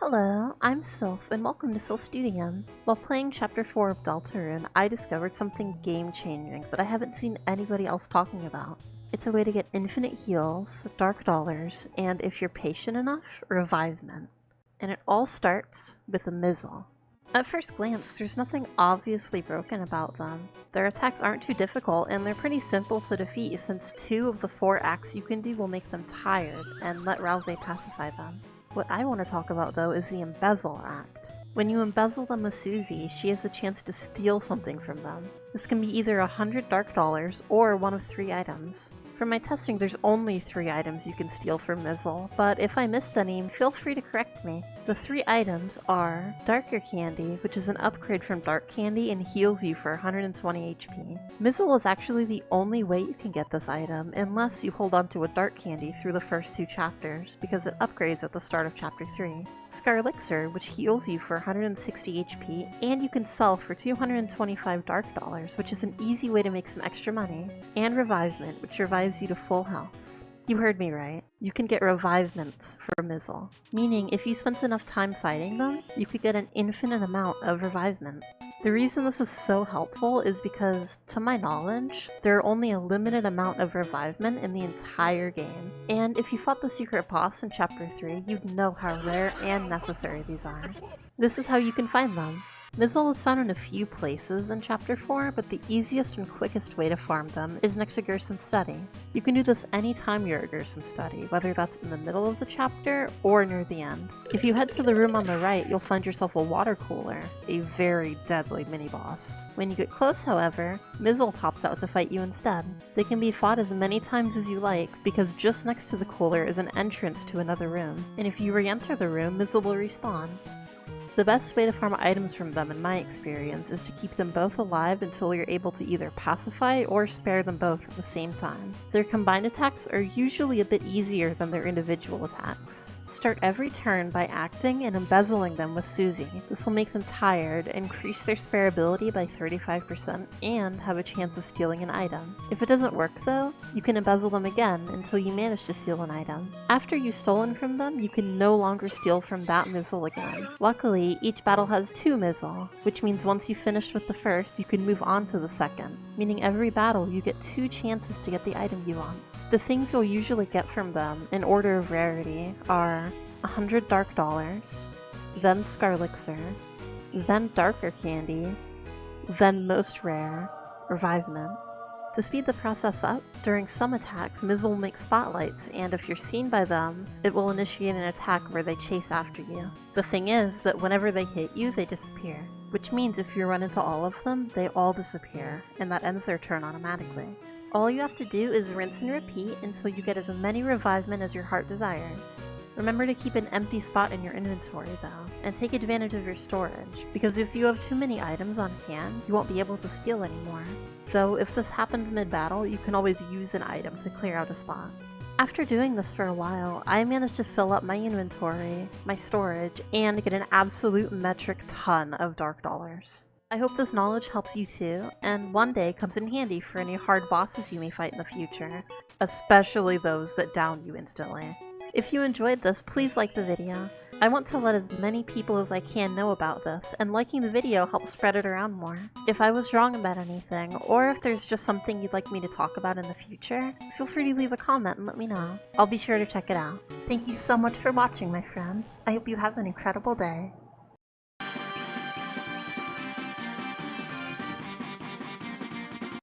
Hello, I'm Sylph, and welcome to Soul Studio. While playing Chapter 4 of Deltarune, I discovered something game-changing that I haven't seen anybody else talking about. It's a way to get infinite heals, dark dollars, and if you're patient enough, revivement. And it all starts with a Mizzle. At first glance, there's nothing obviously broken about them. Their attacks aren't too difficult, and they're pretty simple to defeat since 2 of the 4 acts you can do will make them tired, and let RAAAAAAAH pacify them. What I want to talk about though is the Embezzle Act. When you embezzle them with Susie, she has a chance to steal something from them. This can be either 100 dark dollars or one of 3 items. From my testing, there's only 3 items you can steal from Mizzle, but if I missed any, feel free to correct me. The 3 items are Darker Candy, which is an upgrade from Dark Candy and heals you for 120 HP. Mizzle is actually the only way you can get this item, unless you hold onto a Dark Candy through the first 2 chapters, because it upgrades at the start of Chapter 3. Scarlixer, which heals you for 160 HP, and you can sell for 225 dark dollars, which is an easy way to make some extra money. And Revivement, which revives you to full health. You heard me right. You can get revivements for Mizzle, meaning if you spent enough time fighting them, you could get an infinite amount of revivement. The reason this is so helpful is because, to my knowledge, there are only a limited amount of revivement in the entire game, and if you fought the secret boss in Chapter 3, you'd know how rare and necessary these are. This is how you can find them. Mizzle is found in a few places in Chapter 4, but the easiest and quickest way to farm them is next to Gerson Study. You can do this anytime you're at Gerson Study, whether that's in the middle of the chapter or near the end. If you head to the room on the right, you'll find yourself a water cooler, a very deadly mini-boss. When you get close, however, Mizzle pops out to fight you instead. They can be fought as many times as you like, because just next to the cooler is an entrance to another room, and if you re-enter the room, Mizzle will respawn. The best way to farm items from them, in my experience, is to keep them both alive until you're able to either pacify or spare them both at the same time. Their combined attacks are usually a bit easier than their individual attacks. Start every turn by acting and embezzling them with Susie. This will make them tired, increase their spareability by 35%, and have a chance of stealing an item. If it doesn't work though, you can embezzle them again until you manage to steal an item. After you've stolen from them, you can no longer steal from that Mizzle again. Luckily, each battle has 2 Mizzle, which means once you've finished with the first, you can move on to the second, meaning every battle you get 2 chances to get the item you want. The things you'll usually get from them, in order of rarity, are 100 dark dollars, then Scarlixer, then Darker Candy, then most rare, Revivement. To speed the process up, during some attacks, Mizzle will make spotlights, and if you're seen by them, it will initiate an attack where they chase after you. The thing is that whenever they hit you, they disappear, which means if you run into all of them, they all disappear, and that ends their turn automatically. All you have to do is rinse and repeat until you get as many revivement as your heart desires. Remember to keep an empty spot in your inventory though, and take advantage of your storage, because if you have too many items on hand, you won't be able to steal anymore. Though if this happens mid-battle, you can always use an item to clear out a spot. After doing this for a while, I managed to fill up my inventory, my storage, and get an absolute metric ton of dark dollars. I hope this knowledge helps you too, and one day comes in handy for any hard bosses you may fight in the future, especially those that down you instantly. If you enjoyed this, please like the video. I want to let as many people as I can know about this, and liking the video helps spread it around more. If I was wrong about anything, or if there's just something you'd like me to talk about in the future, feel free to leave a comment and let me know. I'll be sure to check it out. Thank you so much for watching, my friend. I hope you have an incredible day.